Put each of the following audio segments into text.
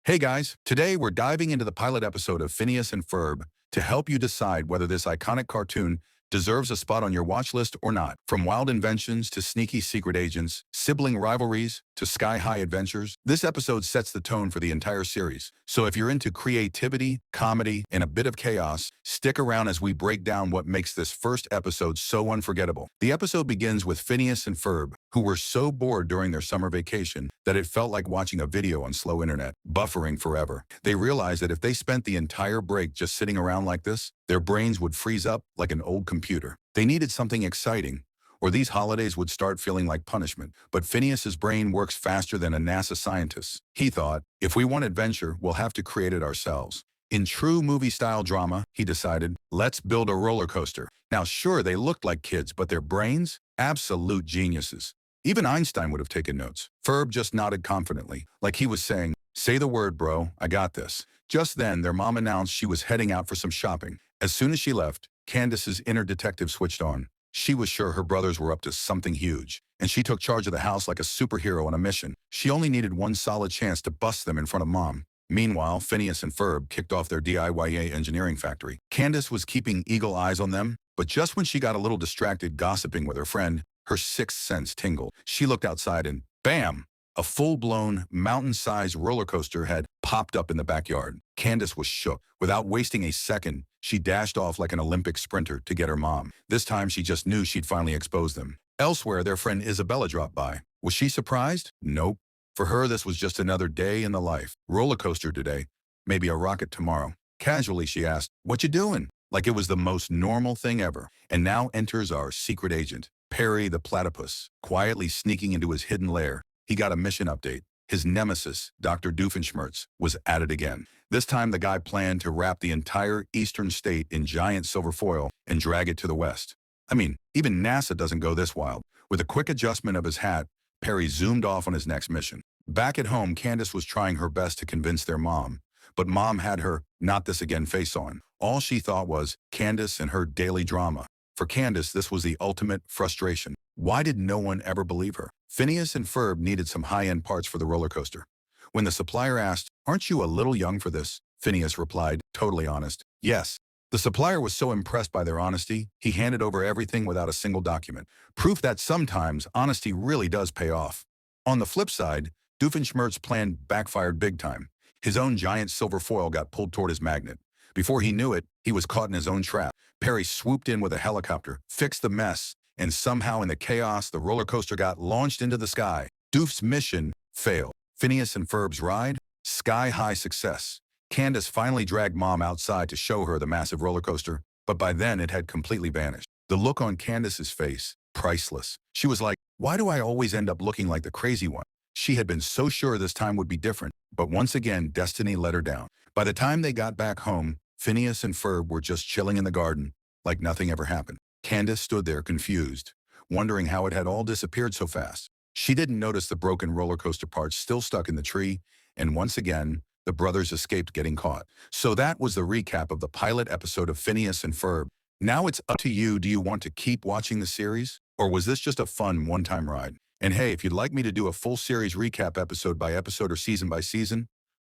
Hey guys, today we're diving into the pilot episode of Phineas and Ferb to help you decide whether this iconic cartoon deserves a spot on your watch list or not. From wild inventions to sneaky secret agents, sibling rivalries to sky-high adventures, this episode sets the tone for the entire series. So if you're into creativity, comedy, and a bit of chaos, stick around as we break down what makes this first episode so unforgettable. The episode begins with Phineas and Ferb, who were so bored during their summer vacation that it felt like watching a video on slow internet, buffering forever. They realized that if they spent the entire break just sitting around like this, their brains would freeze up like an old computer. They needed something exciting, or these holidays would start feeling like punishment. But Phineas's brain works faster than a NASA scientist. He thought, if we want adventure, we'll have to create it ourselves. In true movie-style drama, he decided, let's build a roller coaster. Now sure, they looked like kids, but their brains? Absolute geniuses. Even Einstein would have taken notes. Ferb just nodded confidently, like he was saying, say the word, bro, I got this. Just then, their mom announced she was heading out for some shopping. As soon as she left, Candace's inner detective switched on. She was sure her brothers were up to something huge, and she took charge of the house like a superhero on a mission. She only needed one solid chance to bust them in front of Mom. Meanwhile, Phineas and Ferb kicked off their DIY engineering factory. Candace was keeping eagle eyes on them, but just when she got a little distracted gossiping with her friend, her sixth sense tingled. She looked outside and, bam! A full-blown, mountain-sized roller coaster had popped up in the backyard. Candace was shook. Without wasting a second, she dashed off like an Olympic sprinter to get her mom. This time, she just knew she'd finally exposed them. Elsewhere, their friend Isabella dropped by. Was she surprised? Nope. For her, this was just another day in the life. Roller coaster today, maybe a rocket tomorrow. Casually, she asked, what you doing? Like it was the most normal thing ever. And now enters our secret agent, Perry the Platypus, quietly sneaking into his hidden lair. He got a mission update. His nemesis, Dr. Doofenshmirtz, was at it again. This time, the guy planned to wrap the entire eastern state in giant silver foil and drag it to the west. I mean, even NASA doesn't go this wild. With a quick adjustment of his hat, Perry zoomed off on his next mission. Back at home, Candace was trying her best to convince their mom, but Mom had her not this again face on. All she thought was Candace and her daily drama. For Candace, this was the ultimate frustration. Why did no one ever believe her? Phineas and Ferb needed some high-end parts for the roller coaster. When the supplier asked, aren't you a little young for this? Phineas replied, totally honest, yes. The supplier was so impressed by their honesty, he handed over everything without a single document. Proof that sometimes honesty really does pay off. On the flip side, Doofenshmirtz's plan backfired big time. His own giant silver foil got pulled toward his magnet. Before he knew it, he was caught in his own trap. Perry swooped in with a helicopter, fixed the mess, and somehow in the chaos, the roller coaster got launched into the sky. Doof's mission failed. Phineas and Ferb's ride? Sky-high success. Candace finally dragged Mom outside to show her the massive roller coaster, but by then it had completely vanished. The look on Candace's face, priceless. She was like, why do I always end up looking like the crazy one? She had been so sure this time would be different, but once again, destiny let her down. By the time they got back home, Phineas and Ferb were just chilling in the garden, like nothing ever happened. Candace stood there confused, wondering how it had all disappeared so fast. She didn't notice the broken roller coaster parts still stuck in the tree, and once again, the brothers escaped getting caught. So that was the recap of the pilot episode of Phineas and Ferb. Now it's up to you. Do you want to keep watching the series? Or was this just a fun one-time ride? And hey, if you'd like me to do a full series recap episode by episode or season by season,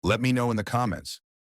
let me know in the comments.